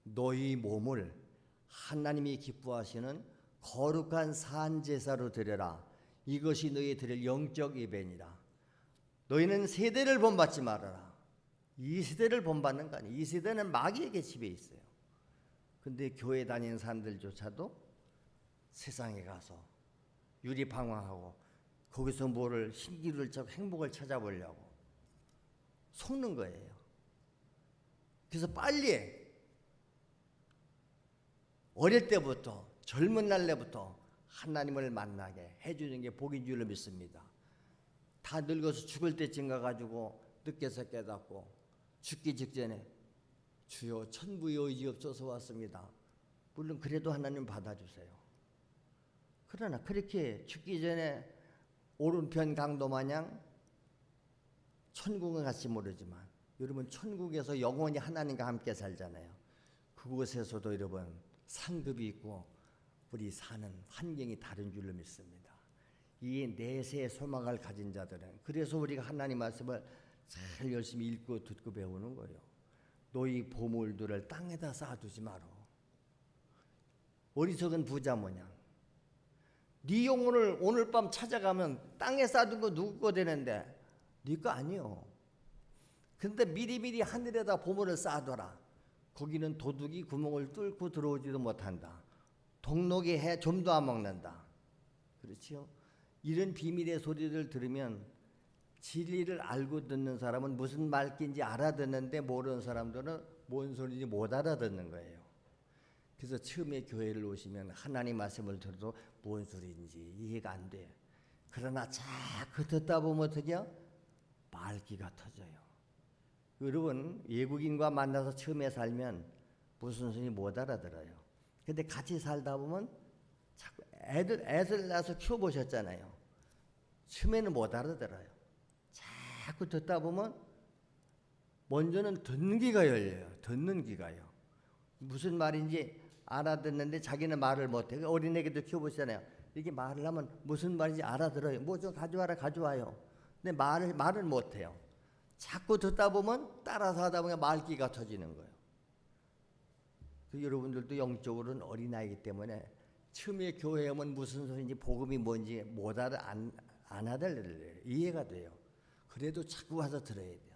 너희 몸을 하나님이 기뻐하시는 거룩한 산제사로 드려라. 이것이 너희 드릴 영적 예배니라. 너희는 세대를 본받지 말아라. 이 세대를 본받는 거 아니에요. 이 세대는 마귀에게 지배 있어요. 근데 교회 다니는 사람들조차도 세상에 가서 유리방황하고 거기서 뭐를 신기를 찾고 행복을 찾아보려고 속는 거예요. 그래서 빨리 어릴 때부터 젊은 날부터 하나님을 만나게 해주는 게 복인 줄로 믿습니다. 다 늙어서 죽을 때쯤 가가지고 늦게서 깨닫고 죽기 직전에 주여 천부의 의지 없어서 왔습니다. 물론 그래도 하나님 받아주세요. 그러나 그렇게 죽기 전에 오른편 강도 마냥 천국은 갈지 모르지만 여러분 천국에서 영원히 하나님과 함께 살잖아요. 그곳에서도 여러분 상급이 있고 우리 사는 환경이 다른 줄로 믿습니다. 이 내세의 소망을 가진 자들은 그래서 우리가 하나님 말씀을 잘 열심히 읽고 듣고 배우는 거예요. 너희 보물들을 땅에다 쌓아두지 마라. 어리석은 부자 모양. 네 영혼을 오늘 밤 찾아가면 땅에 쌓아둔 거 누구 거 되는데 네 거 아니요. 근데 미리미리 하늘에다 보물을 쌓아둬라. 거기는 도둑이 구멍을 뚫고 들어오지도 못한다. 동록이 해 좀도 안 먹는다. 그렇지요? 이런 비밀의 소리를 들으면 진리를 알고 듣는 사람은 무슨 말인지 알아듣는데 모르는 사람들은 뭔 소리인지 못 알아듣는 거예요. 그래서 처음에 교회를 오시면 하나님 말씀을 들어도 뭔 소리인지 이해가 안 돼. 그러나 자꾸 듣다 보면 어떻게 말기가 터져요. 여러분 외국인과 만나서 처음에 살면 무슨 소리인지 못 알아들어요. 근데 같이 살다 보면 자꾸 애들 낳아서 키워보셨잖아요. 처음에는 못 알아들어요. 자꾸 듣다 보면 먼저는 듣는 귀가 열려요. 듣는 귀가요. 무슨 말인지 알아듣는데 자기는 말을 못해. 어린애기도 키워보시잖아요. 이렇게 말을 하면 무슨 말인지 알아들어요. 뭐 좀 가져와라 가져와요. 근데 말을 못해요. 자꾸 듣다 보면 따라서 하다 보면 말귀가 터지는 거예요. 여러분들도 영적으로는 어린아이기 때문에 처음에 교회에 오면 무슨 소리인지 복음이 뭔지 못 안 알아들어요. 이해가 돼요. 그래도 자꾸 와서 들어야 돼요.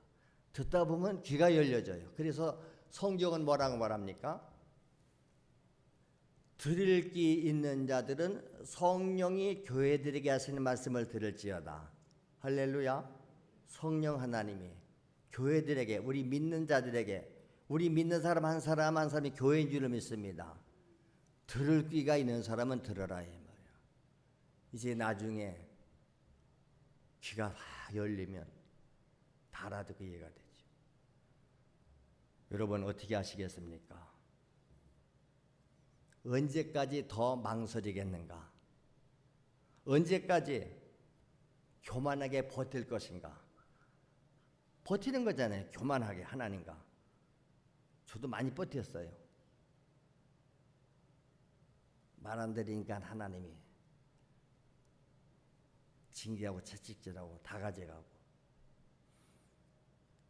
듣다 보면 귀가 열려져요. 그래서 성경은 뭐라고 말합니까? 들을 귀 있는 자들은 성령이 교회들에게 하시는 말씀을 들을지어다. 할렐루야. 성령 하나님이 교회들에게 우리 믿는 자들에게 우리 믿는 사람 한 사람 한 사람이 교회인 줄로 믿습니다. 들을 귀가 있는 사람은 들어라 이 말이야. 이제 나중에 귀가 다 열리면 다 알아듣고 이해가 되죠. 여러분 어떻게 하시겠습니까? 언제까지 더 망설이겠는가? 언제까지 교만하게 버틸 것인가? 버티는 거잖아요. 교만하게 하나님과. 저도 많이 버텼어요. 말 안 들으니까 하나님이 징계하고 채찍질하고 다 가져가고.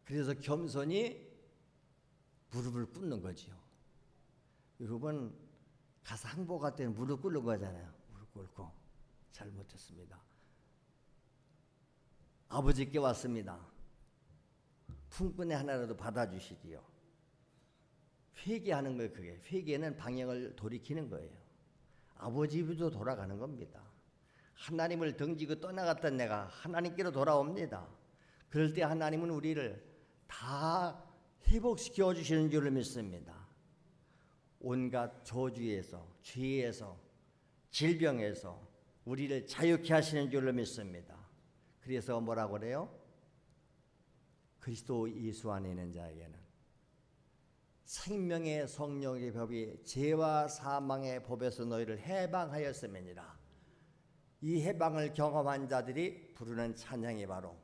그래서 겸손히 무릎을 꿇는 거지요. 여러분 가서 항복할 때는 무릎 꿇는 거잖아요. 무릎 꿇고 잘못했습니다. 아버지께 왔습니다. 품꾼의 하나라도 받아주시지요. 회개하는 거예요. 그게 회개는 방향을 돌이키는 거예요. 아버지도 돌아가는 겁니다. 하나님을 등지고 떠나갔던 내가 하나님께로 돌아옵니다. 그럴 때 하나님은 우리를 다 회복시켜 주시는 줄을 믿습니다. 온갖 저주에서 죄에서 질병에서 우리를 자유케 하시는 줄로 믿습니다. 그래서 뭐라고 그래요? 그리스도 예수 안에 있는 자에게는 생명의 성령의 법이 죄와 사망의 법에서 너희를 해방하였음이니라. 이 해방을 경험한 자들이 부르는 찬양이 바로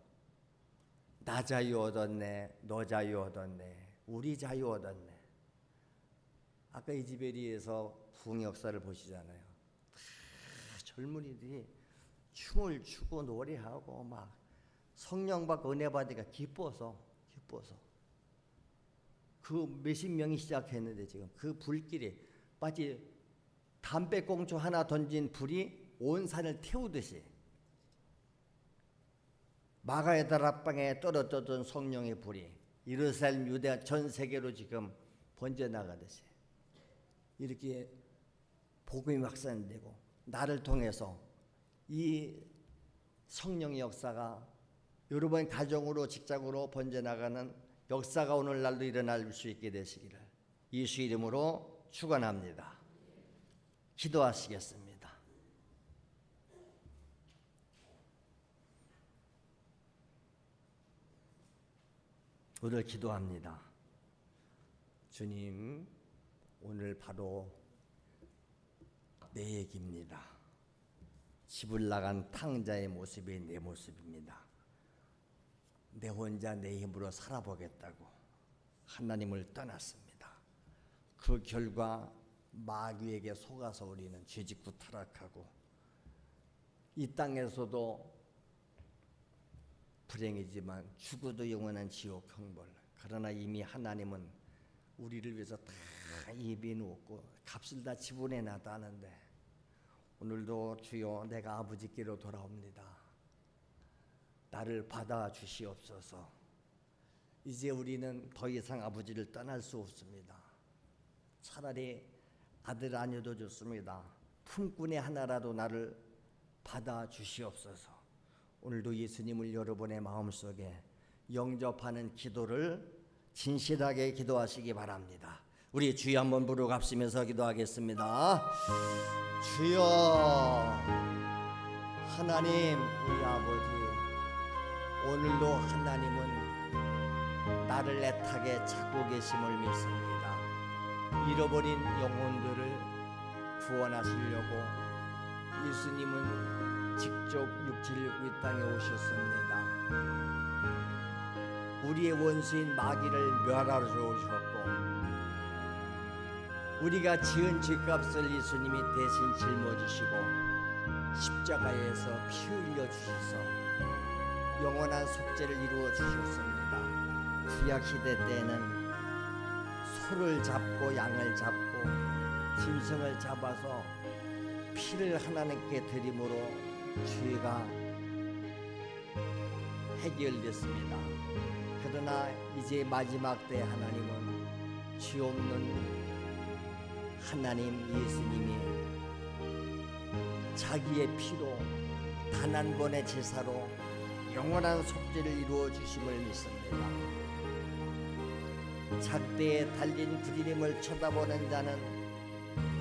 나 자유 얻었네, 너 자유 얻었네, 우리 자유 얻었네. 아까 이즈베리에서 부흥 역사를 보시잖아요. 다 젊은이들이 춤을 추고 노래하고 막 성령 받고 은혜 받으니까 기뻐서 그 몇십 명이 시작했는데 지금 그 불길이 마치 담배꽁초 하나 던진 불이 온 산을 태우듯이 마가의 다락방에 떨어졌던 성령의 불이 예루살렘 유대 전 세계로 지금 번져나가듯이 이렇게 복음이 확산되고 나를 통해서 이 성령의 역사가 여러분 가정으로 직장으로 번져나가는 역사가 오늘날도 일어날 수 있게 되시기를 예수 이름으로 축원합니다. 기도하시겠습니다. 오늘 기도합니다. 주님, 오늘 바로 내 얘기입니다. 집을 나간 탕자의 모습이 내 모습입니다. 내 혼자 내 힘으로 살아보겠다고 하나님을 떠났습니다. 그 결과 마귀에게 속아서 우리는 죄짓고 타락하고 이 땅에서도 불행이지만 죽어도 영원한 지옥 형벌. 그러나 이미 하나님은 우리를 위해서 다 예비해 놓고 값을 다 지불해 놨다는데 오늘도 주여 내가 아버지께로 돌아옵니다. 나를 받아 주시옵소서. 이제 우리는 더 이상 아버지를 떠날 수 없습니다. 차라리 아들 아녀도 좋습니다. 품꾼의 하나라도 나를 받아 주시옵소서. 오늘도 예수님을 여러분의 마음속에 영접하는 기도를 진실하게 기도하시기 바랍니다. 우리 주여 한번 부르고 합시면서 기도하겠습니다. 주여 하나님 우리 아버지, 오늘도 하나님은 나를 애타게 찾고 계심을 믿습니다. 잃어버린 영혼들을 구원하시려고 예수님은 직접 육체를 입고 이 땅에 오셨습니다. 우리의 원수인 마귀를 멸하러 오셨고 우리가 지은 죄값을 예수님이 대신 짊어지시고 십자가에서 피 흘려 주셔서 영원한 속죄를 이루어 주셨습니다. 구약 시대 때는 소를 잡고 양을 잡고 짐승을 잡아서 피를 하나님께 드림으로 죄가 해결됐습니다. 그러나 이제 마지막 때 하나님은 죄 없는 하나님 예수님이 자기의 피로 단 한 번의 제사로 영원한 속죄를 이루어 주심을 믿습니다. 작대에 달린 구리님을 쳐다보는 자는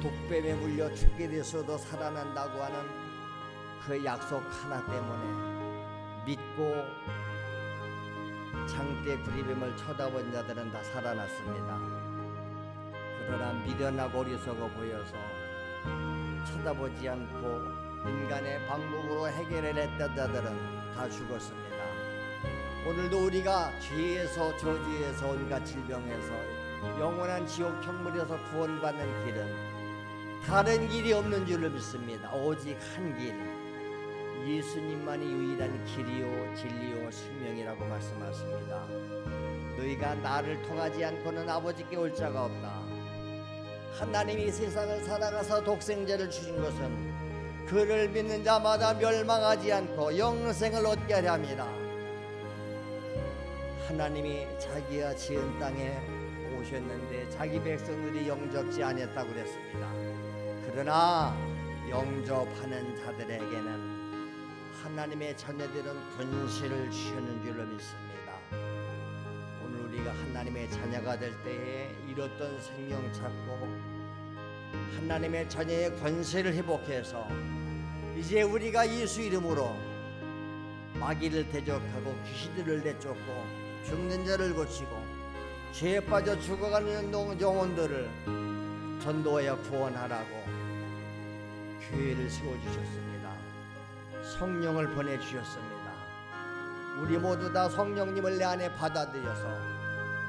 독뱀에 물려 죽게 되어서도 살아난다고 하는 그 약속 하나 때문에 믿고 장대 구리뱀을 쳐다본 자들은 다 살아났습니다. 그러나 미련하고 어리석어 보여서 쳐다보지 않고 인간의 방법으로 해결을 했던 자들은 다 죽었습니다. 오늘도 우리가 죄에서 저주에서 온갖 질병에서 영원한 지옥 형벌에서 구원받는 길은 다른 길이 없는 줄을 믿습니다. 오직 한 길, 예수님만이 유일한 길이요 진리요 생명이라고 말씀하십니다. 너희가 나를 통하지 않고는 아버지께 올 자가 없다. 하나님이 세상을 사랑하사 독생자를 주신 것은 그를 믿는 자마다 멸망하지 않고 영생을 얻게 하려 합니다. 하나님이 자기가 지은 땅에 오셨는데 자기 백성들이 영접지 않았다고 그랬습니다. 그러나 영접하는 자들에게는 하나님의 자녀들은 권세를 주시는 줄로 믿습니다. 오늘 우리가 하나님의 자녀가 될 때에 잃었던 생명 찾고 하나님의 자녀의 권세를 회복해서 이제 우리가 예수 이름으로 마귀를 대적하고 귀신들을 내쫓고 죽는 자를 고치고 죄에 빠져 죽어가는 영혼들을 전도하여 구원하라고 교회를 세워주셨습니다. 성령을 보내주셨습니다. 우리 모두 다 성령님을 내 안에 받아들여서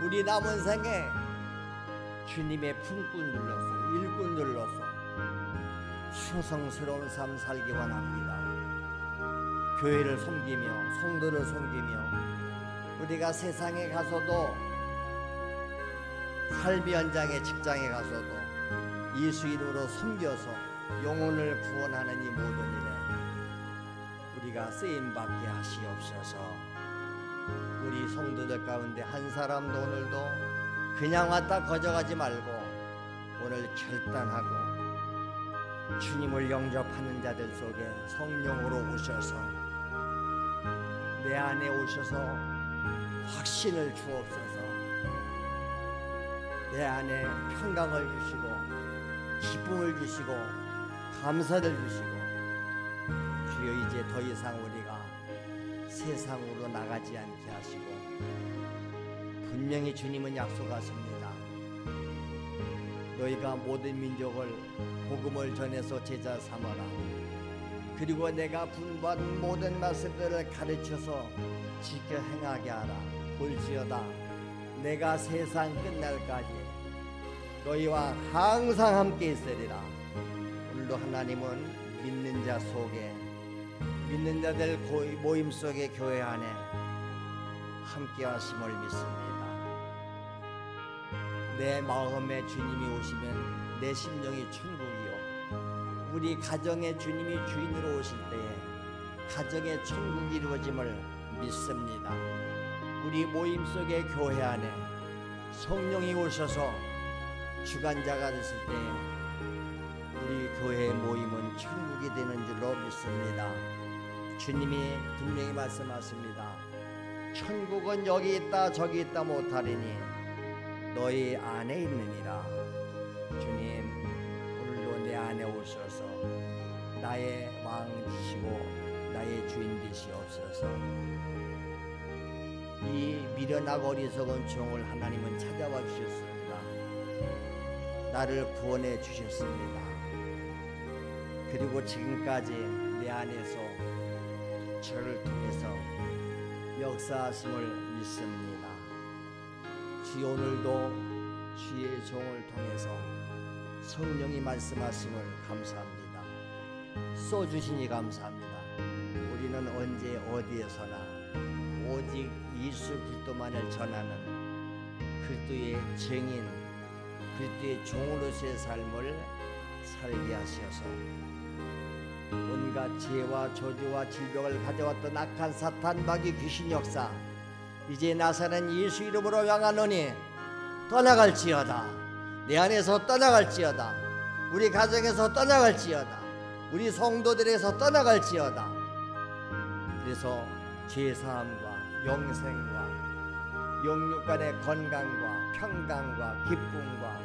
우리 남은 생에 주님의 품꾼 눌러서 일꾼 눌러서 충성스러운 삶 살기 원합니다. 교회를 섬기며 성도를 섬기며 우리가 세상에 가서도 삶의 현장에 직장에 가서도 예수 이름으로 섬겨서 영혼을 구원하는 이 모든 일에 우리가 쓰임받게 하시옵소서. 우리 성도들 가운데 한 사람도 오늘도 그냥 왔다 거저가지 말고 오늘 결단하고 주님을 영접하는 자들 속에 성령으로 오셔서 내 안에 오셔서 확신을 주옵소서. 내 안에 평강을 주시고 기쁨을 주시고 감사를 주시고 주여 이제 더 이상 우리가 세상으로 나가지 않게 하시고 분명히 주님은 약속하십니다. 너희가 모든 민족을 복음을 전해서 제자 삼아라. 그리고 내가 분부한 모든 말씀들을 가르쳐서 지켜 행하게 하라. 볼지어다 내가 세상 끝날까지 너희와 항상 함께 있으리라. 오늘도 하나님은 믿는 자 속에 믿는 자들 모임 속에 교회 안에 함께 하심을 믿습니다. 내 마음에 주님이 오시면 내 심령이 천국이요 우리 가정에 주님이 주인으로 오실 때에 가정의 천국이 이루어짐을 믿습니다. 우리 모임 속에 교회 안에 성령이 오셔서 주관자가 됐을 때에 우리 교회의 모임은 천국이 되는 줄로 믿습니다. 주님이 분명히 말씀하십니다. 천국은 여기 있다 저기 있다 못하리니 너희 안에 있느니라. 주님 오늘도 내 안에 오셔서 나의 왕 되시고 나의 주인 되시옵소서. 이 미련하고 어리석은 종을 하나님은 찾아와 주셨습니다. 나를 구원해 주셨습니다. 그리고 지금까지 내 안에서 저를 통해서 역사하심을 믿습니다. 주여 오늘도 주의 종을 통해서 성령이 말씀하심을 감사합니다. 쏘주시니 감사합니다. 우리는 언제 어디에서나 오직 예수 그리스도만을 전하는 그리스도의 증인 그리스도의 종으로서의 삶을 살게 하셔서 온갖 죄와 저주와 질병을 가져왔던 악한 사탄 마귀 귀신 역사 이제 나사는 예수 이름으로 명하노니 떠나갈지어다. 내 안에서 떠나갈지어다. 우리 가정에서 떠나갈지어다. 우리 성도들에서 떠나갈지어다. 그래서 죄사함과 영생과 영육 간의 건강과 평강과 기쁨과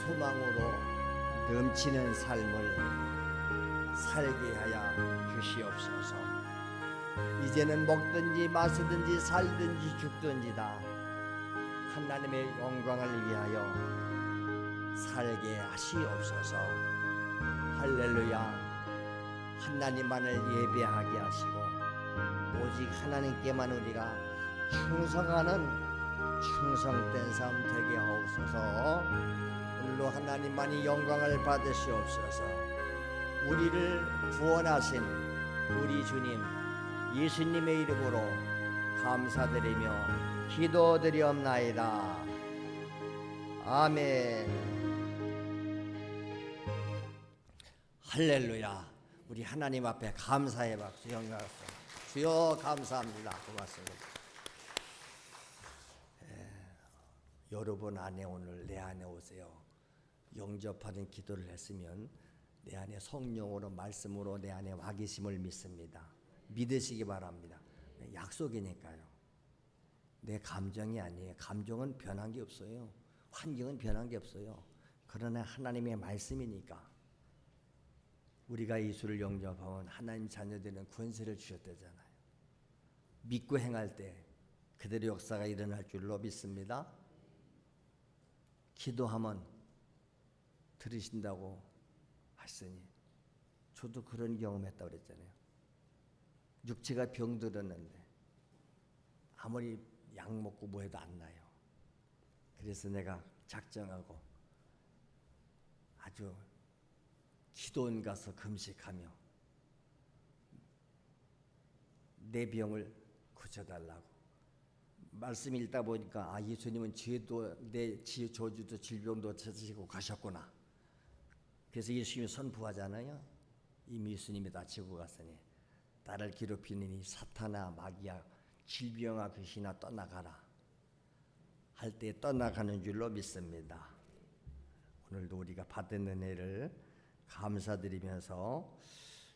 소망으로 넘치는 삶을 살게 하여 주시옵소서. 이제는 먹든지 마시든지 살든지 죽든지다 하나님의 영광을 위하여 살게 하시옵소서. 할렐루야. 하나님만을 예배하게 하시고 오직 하나님께만 우리가 충성하는 충성된 삶 되게 하옵소서. 오늘로 하나님만이 영광을 받으시옵소서. 우리를 구원하신 우리 주님 예수님의 이름으로 감사드리며 기도드리옵나이다. 아멘. 할렐루야. 우리 하나님 앞에 감사의 박수 영광하옵소서. 주여 감사합니다. 고맙습니다. 여러분 안에 오늘 내 안에 오세요. 영접하는 기도를 했으면 내 안에 성령으로 말씀으로 내 안에 와 계심을 믿습니다. 믿으시기 바랍니다. 약속이니까요. 내 감정이 아니에요. 감정은 변한 게 없어요. 환경은 변한 게 없어요. 그러나 하나님의 말씀이니까 우리가 예수를 영접하면 하나님 자녀되는 권세를 주셨다잖아요. 믿고 행할 때 그대로 역사가 일어날 줄로 믿습니다. 기도하면 들으신다고 하시니 저도 그런 경험했다고 그랬잖아요. 육체가 병들었는데 아무리 약 먹고 뭐 해도 안 나요. 그래서 내가 작정하고 아주 기도원 가서 금식하며 내 병을 고쳐달라고 말씀 읽다 보니까 아, 예수님은 죄도 내 저주도 질병도 찾으시고 가셨구나. 그래서 예수님이 선포하잖아요. 이미 예수님이 다 지고 갔으니 나를 괴롭히는 이 사탄아 마귀야 질병아 귀신아 떠나가라 할 때 떠나가는 줄로 믿습니다. 오늘도 우리가 받은 은혜를 감사드리면서